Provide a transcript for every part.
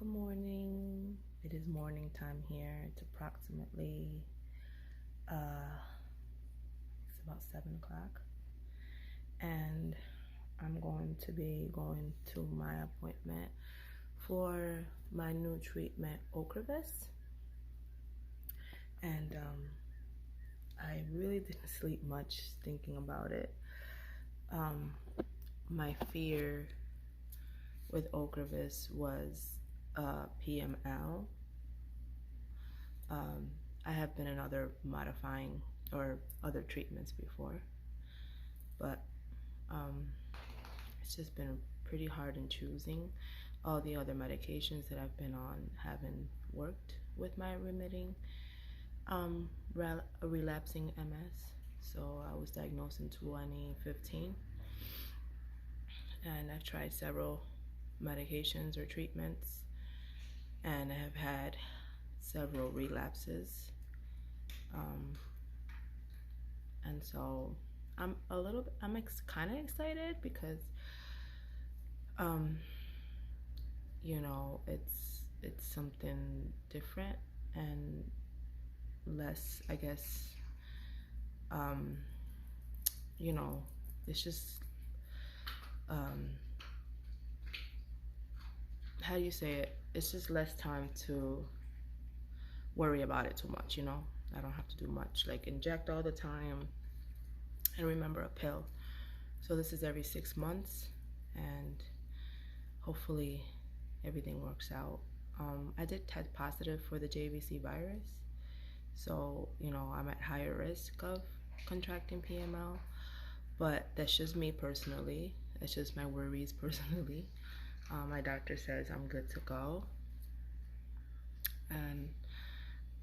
Good morning. It is morning time here. It's approximately it's about 7 o'clock, and I'm going to be going to my appointment for my new treatment, Ocrevus. And I really didn't sleep much thinking about it. My fear with Ocrevus was PML. I have been in other modifying or other treatments before, but it's just been pretty hard in choosing. All the other medications that I've been on haven't worked with my remitting relapsing MS. So I was diagnosed in 2015, and I've tried several medications or treatments, and I have had several relapses. And so I'm kind of excited because you know, it's something different and less, I guess, you know, it's just how do you say it? It's just less time to worry about it too much, you know. I don't have to do much, like inject all the time and remember a pill. So this is every 6 months, and hopefully everything works out. I did test positive for the JVC virus, so you know, I'm at higher risk of contracting PML, but that's just me personally. That's just my worries personally. My doctor says I'm good to go, and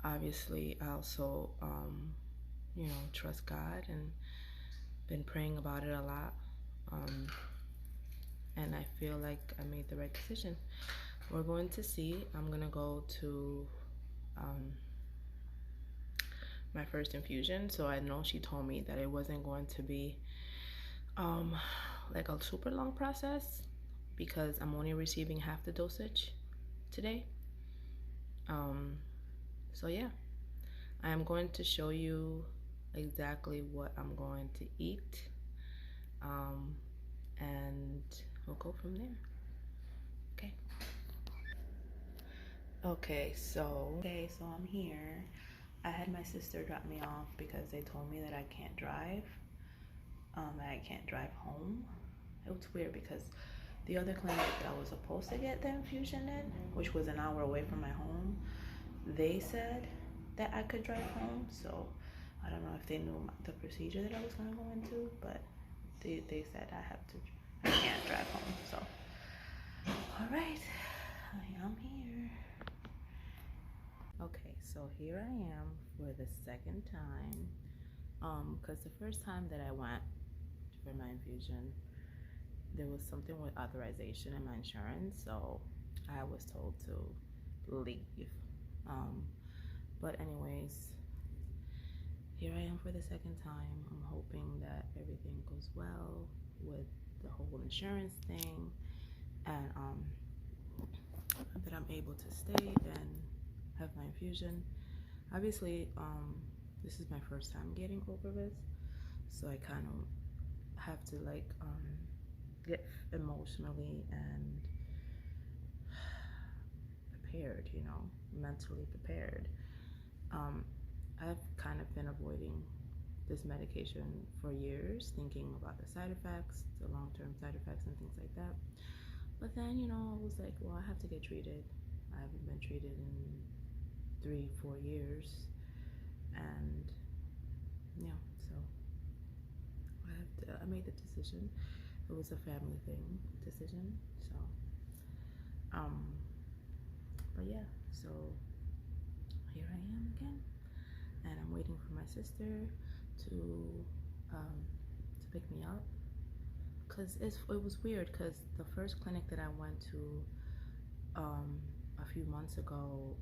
obviously I also you know, trust God and been praying about it a lot, and I feel like I made the right decision. We're going to see. I'm gonna go to my first infusion, so I know she told me that it wasn't going to be like a super long process because I'm only receiving half the dosage today. So yeah, I am going to show you exactly what I'm going to eat, and we'll go from there. Okay, so I'm here. I had my sister drop me off because they told me that I can't drive. I can't drive home. It was weird because the other clinic I was supposed to get the infusion in, which was an hour away from my home, they said that I could drive home. So I don't know if they knew the procedure that I was gonna go into, but they said I can't drive home. So all right, I am here. Okay, so here I am for the second time. Because the first time that I went for my infusion, there was something with authorization in my insurance, so I was told to leave. But anyways, here I am for the second time. I'm hoping that everything goes well with the whole insurance thing, and that I'm able to stay and have my infusion. Obviously, this is my first time getting Ocrevus, so I kind of have to like get emotionally and prepared, you know, mentally prepared. I've kind of been avoiding this medication for years, thinking about the side effects, the long-term side effects and things like that. But then, you know, I was like, well, I have to get treated. I haven't been treated in 3-4 years, and yeah, so I made the decision. It was a family decision. So but yeah, so here I am again, and I'm waiting for my sister to pick me up, because it was weird because the first clinic that I went to a few months ago,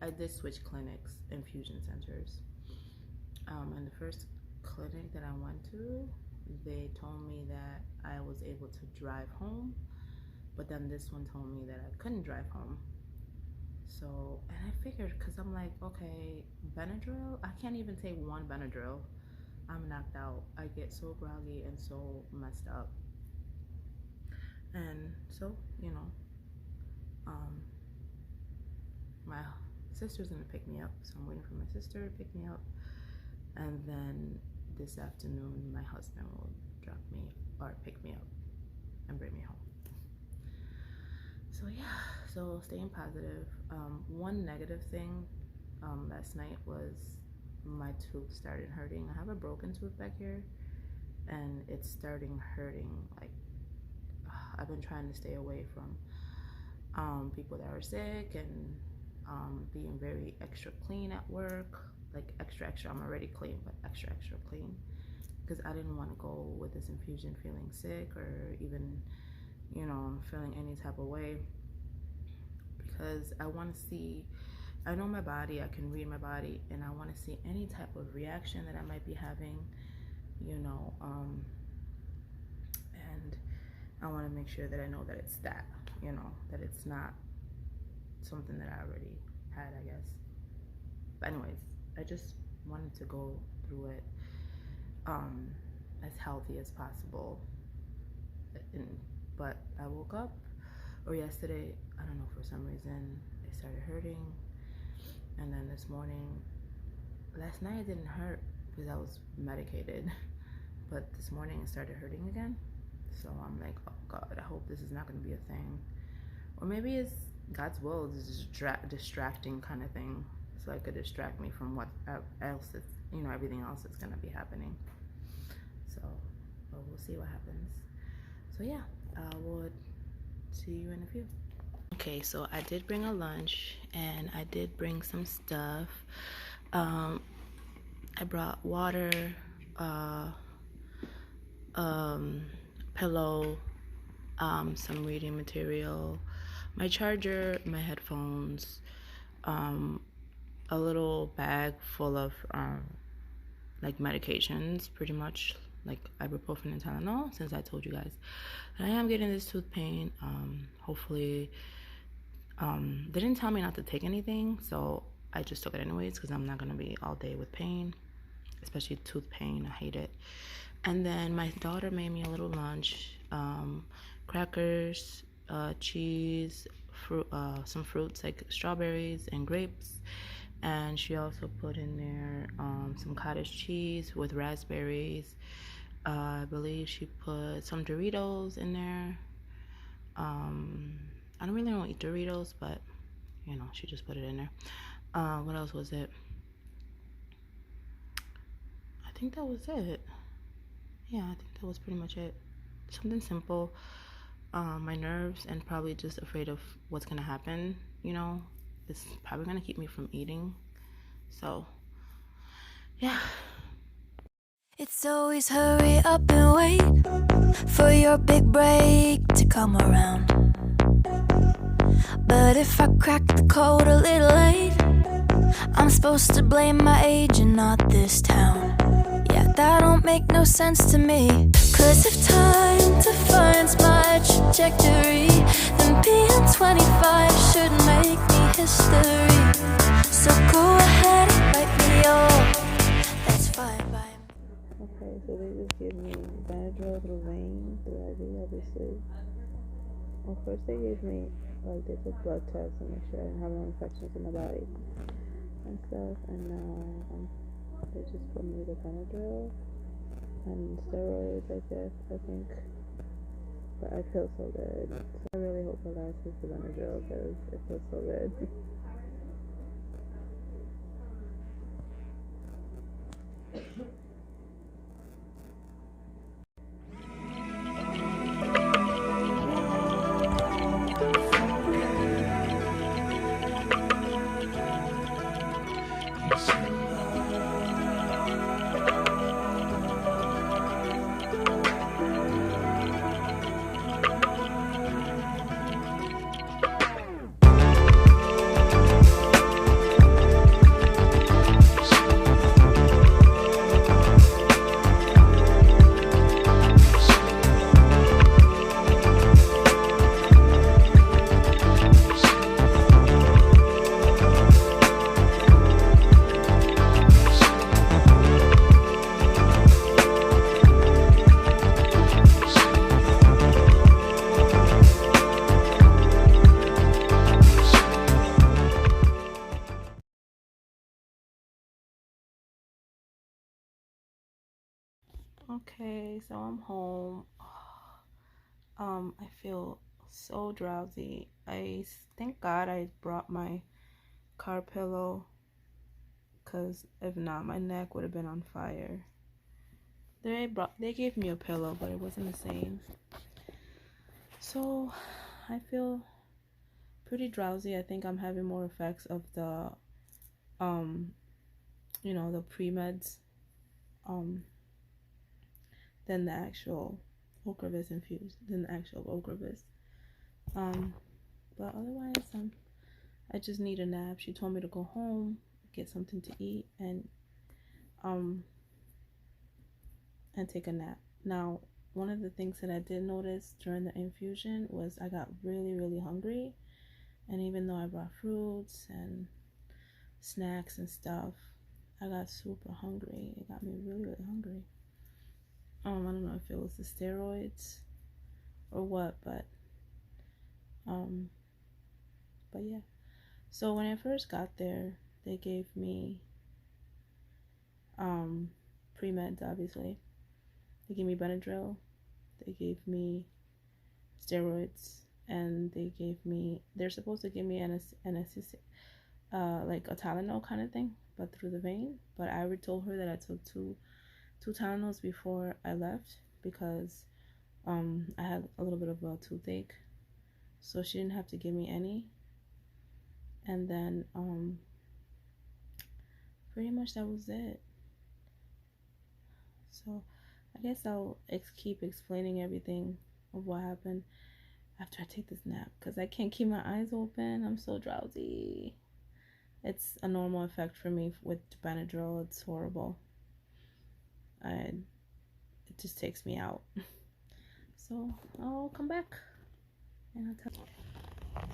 I did switch clinics, infusion centers, and the first clinic that I went to, they told me that I was able to drive home but then this one told me that I couldn't drive home. So, and I figured, because I'm like, okay, Benadryl, I can't even take one Benadryl. I'm knocked out. I get so groggy and so messed up. And so, you know, my sister's gonna pick me up, so I'm waiting for my sister to pick me up, and then this afternoon my husband will drop me or pick me up and bring me home. So yeah, so staying positive. One negative thing last night was my tooth started hurting. I have a broken tooth back here, and it's starting hurting. Like, I've been trying to stay away from people that are sick, and being very extra clean at work. Like extra, I'm already clean, but extra clean, because I didn't want to go with this infusion feeling sick, or even, you know, feeling any type of way, because I want to see, I know my body, I can read my body, and I want to see any type of reaction that I might be having, you know, and I want to make sure that I know that it's that, you know, that it's not something that I already had, I guess. But anyways, I just wanted to go through it as healthy as possible. But I woke up, or yesterday, I don't know, for some reason it started hurting, and then this morning, last night it didn't hurt because I was medicated, but this morning it started hurting again. So I'm like, oh God, I hope this is not going to be a thing, or maybe it's God's will, is distracting kind of thing, so it could distract me from what else is, you know, everything else that's going to be happening. So, but we'll see what happens. So yeah, I will see you in a few. Okay, so I did bring a lunch, and I did bring some stuff. I brought water, pillow, some reading material, my charger, my headphones, a little bag full of like medications, pretty much like ibuprofen and Tylenol, since I told you guys that I am getting this tooth pain. Hopefully, they didn't tell me not to take anything, so I just took it anyways, because I'm not gonna be all day with pain, especially tooth pain. I hate it. And then my daughter made me a little lunch, crackers, cheese, fruit, some fruits like strawberries and grapes, and she also put in there some cottage cheese with raspberries. I believe she put some Doritos in there. I don't really want to eat Doritos, but you know, she just put it in there. What else was it? I think that was it. Yeah, I think that was pretty much it. Something simple. My nerves, and probably just afraid of what's gonna happen, you know. It's probably gonna keep me from eating. So yeah. It's always hurry up and wait for your big break to come around. But if I crack the code a little late, I'm supposed to blame my age and not this town. Yeah, that don't make no sense to me. Cause if time defines my trajectory, then being 25 should make me history. So go ahead and write me off, that's fine by me. Okay, so they just gave me Benadryl through vein, through IV, obviously. Well, first they gave me, like, they took blood tests to make sure I didn't have no infections in my body and stuff, and now they just put me the Benadryl and steroids, I guess, I think. But I feel so good. So I really hope it lasts with the Benadryl, because it feels so good. Okay, so I'm home. I feel so drowsy. I thank God I brought my car pillow, because if not, my neck would have been on fire. They gave me a pillow, but it wasn't the same. So I feel pretty drowsy. I think I'm having more effects of the the pre-meds than the actual Ocrevus infused, than the actual Ocrevus. But otherwise, I just need a nap. She told me to go home, get something to eat, and take a nap. Now, one of the things that I did notice during the infusion was I got really, really hungry. And even though I brought fruits and snacks and stuff, I got super hungry. It got me really, really hungry. I don't know if it was the steroids or what, but yeah. So when I first got there, they gave me pre-meds, obviously. They gave me Benadryl, they gave me steroids, and they're supposed to give me anesthesia, like a Tylenol kind of thing, but through the vein. But I already told her that I took two Tylenols before I left, because I had a little bit of a toothache, so she didn't have to give me any. And then pretty much that was it. So I guess I'll keep explaining everything of what happened after I take this nap, because I can't keep my eyes open. I'm so drowsy. It's a normal effect for me with Benadryl. It's horrible. It just takes me out. So I'll come back and I'll tell you.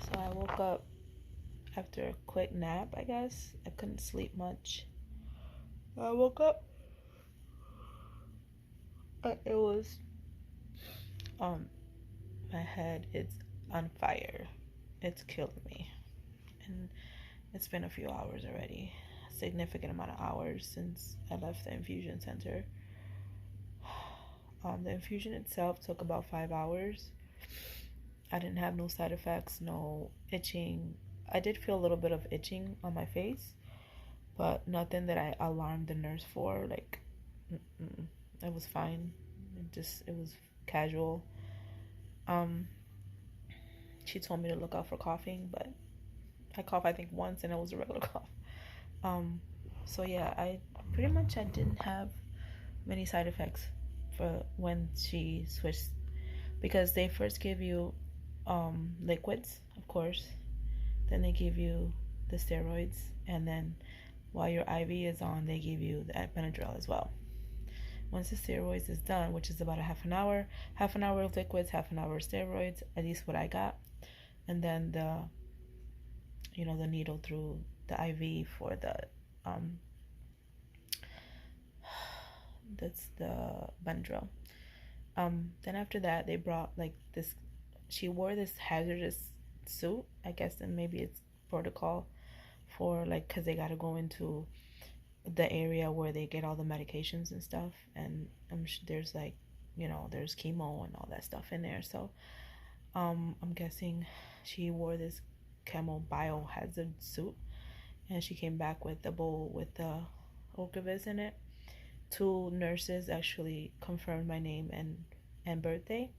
So I woke up after a quick nap, I guess. I couldn't sleep much. I woke up. It was my head is on fire. It's killing me. And it's been a few hours already. A significant amount of hours since I left the infusion center. The infusion itself took about 5 hours. I didn't have no side effects, no itching. I did feel a little bit of itching on my face, but nothing that I alarmed the nurse for. Like, it was fine. It was casual. She told me to look out for coughing, but I coughed, I think, once, and it was a regular cough. So yeah, I didn't have many side effects for when she switched, because they first give you liquids, of course, then they give you the steroids, and then while your IV is on, they give you the Benadryl as well. Once the steroids is done, which is about a half an hour of liquids, half an hour of steroids, at least what I got, and then the needle through the IV for that's the Benadryl. Then after that, they brought like this. She wore this hazardous suit, I guess, and maybe it's protocol for, like, because they got to go into the area where they get all the medications and stuff, and I'm sure there's like, there's chemo and all that stuff in there. So I'm guessing she wore this camo biohazard suit, and she came back with a bowl with the Ocrevus in it. 2 nurses actually confirmed my name and birthday,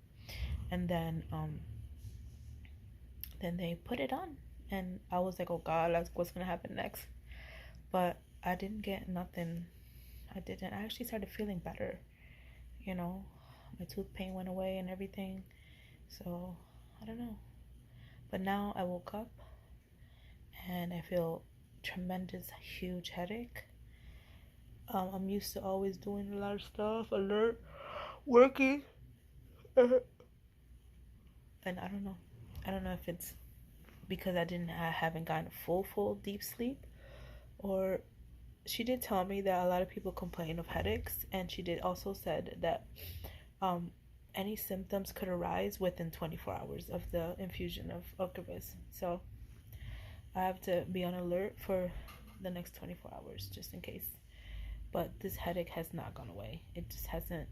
and then they put it on, and I was like, oh God, that's what's gonna happen next. But I didn't get nothing. I actually started feeling better. My tooth pain went away and everything. So I don't know. But now I woke up and I feel tremendous, huge headache. I'm used to always doing a lot of stuff, alert, working, and I don't know. I don't know if it's because I haven't gotten full deep sleep, or she did tell me that a lot of people complain of headaches, and she did also said that any symptoms could arise within 24 hours of the infusion of Ocrevus. So I have to be on alert for the next 24 hours just in case. but this headache has not gone away. It just hasn't.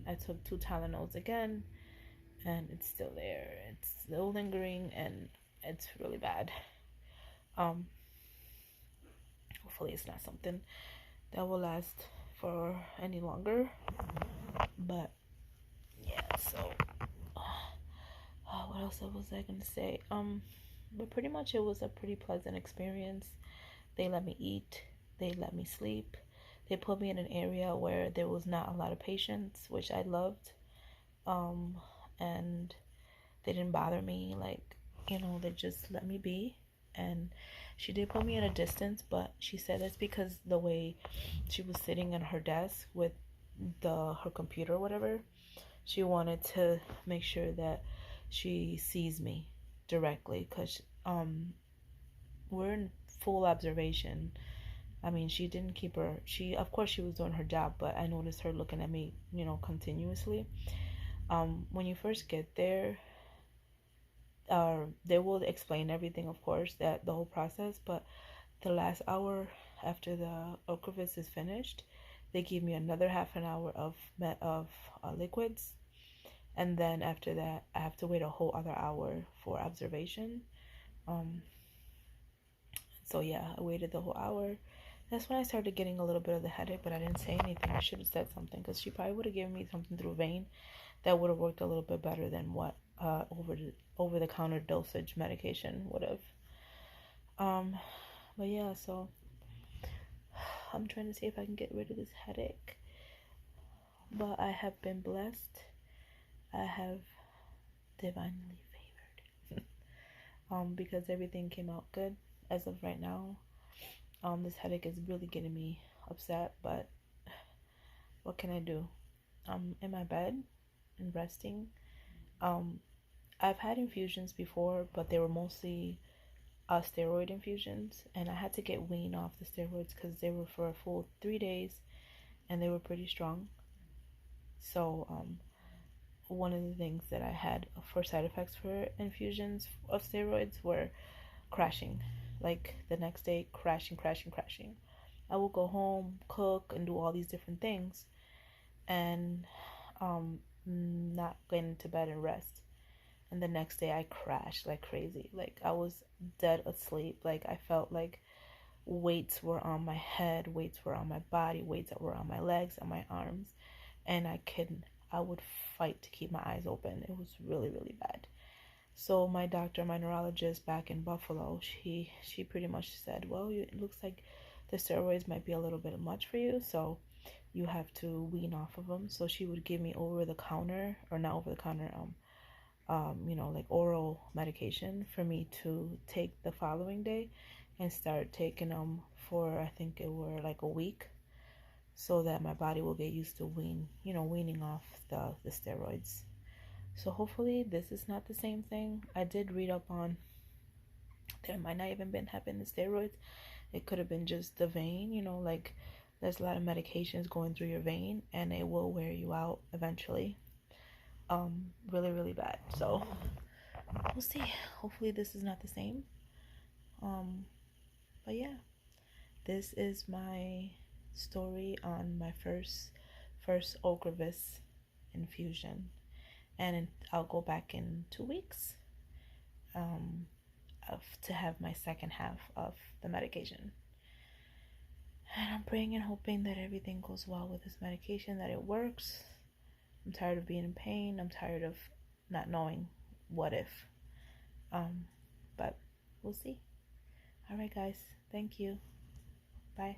I took 2 Tylenols again, and it's still there. It's still lingering, and it's really bad. Hopefully it's not something that will last for any longer. But yeah, so what else was I gonna say? But pretty much it was a pretty pleasant experience. They let me eat, they let me sleep, they put me in an area where there was not a lot of patients, which I loved. And they didn't bother me, like, they just let me be. And she did put me at a distance, but she said that's because the way she was sitting at her desk with her computer or whatever, she wanted to make sure that she sees me directly, because we're in full observation. I mean, she didn't keep her, of course she was doing her job, but I noticed her looking at me, continuously. When you first get there, they will explain everything, of course, that the whole process, but the last hour after the Ocrevus is finished, they give me another half an hour of liquids, and then after that I have to wait a whole other hour for observation. So yeah, I waited the whole hour. That's when I started getting a little bit of the headache, but I didn't say anything. I should have said something, because she probably would have given me something through vein that would have worked a little bit better than what over the counter dosage medication would have. But yeah, so I'm trying to see if I can get rid of this headache. But I have been blessed. I have divinely favored. Because everything came out good as of right now. This headache is really getting me upset, but what can I do? I'm in my bed and resting. I've had infusions before, but they were mostly steroid infusions, and I had to get weaned off the steroids because they were for a full 3 days, and they were pretty strong. So one of the things that I had for side effects for infusions of steroids were crashing. Like the next day, crashing. I will go home, cook, and do all these different things, and not get into bed and rest. And the next day I crashed like crazy. Like I was dead asleep. Like I felt like weights were on my head, weights were on my body, weights that were on my legs and my arms, and I would fight to keep my eyes open. It was really, really bad. So my doctor, my neurologist back in Buffalo, she pretty much said, well, it looks like the steroids might be a little bit much for you, so you have to wean off of them. So she would give me over the counter, or not over the counter, like oral medication for me to take the following day, and start taking them for, I think it were like a week, so that my body will get used to weaning off the steroids. So hopefully this is not the same thing. I did read up on there might not even been having the steroids. It could have been just the vein, like there's a lot of medications going through your vein, and it will wear you out eventually. Really, really bad. So we'll see. Hopefully this is not the same. But yeah, this is my story on my first Ocrevus infusion, and I'll go back in 2 weeks to have my second half of the medication. And I'm praying and hoping that everything goes well with this medication, that it works. I'm tired of being in pain. I'm tired of not knowing what if. But we'll see. All right, guys. Thank you. Bye.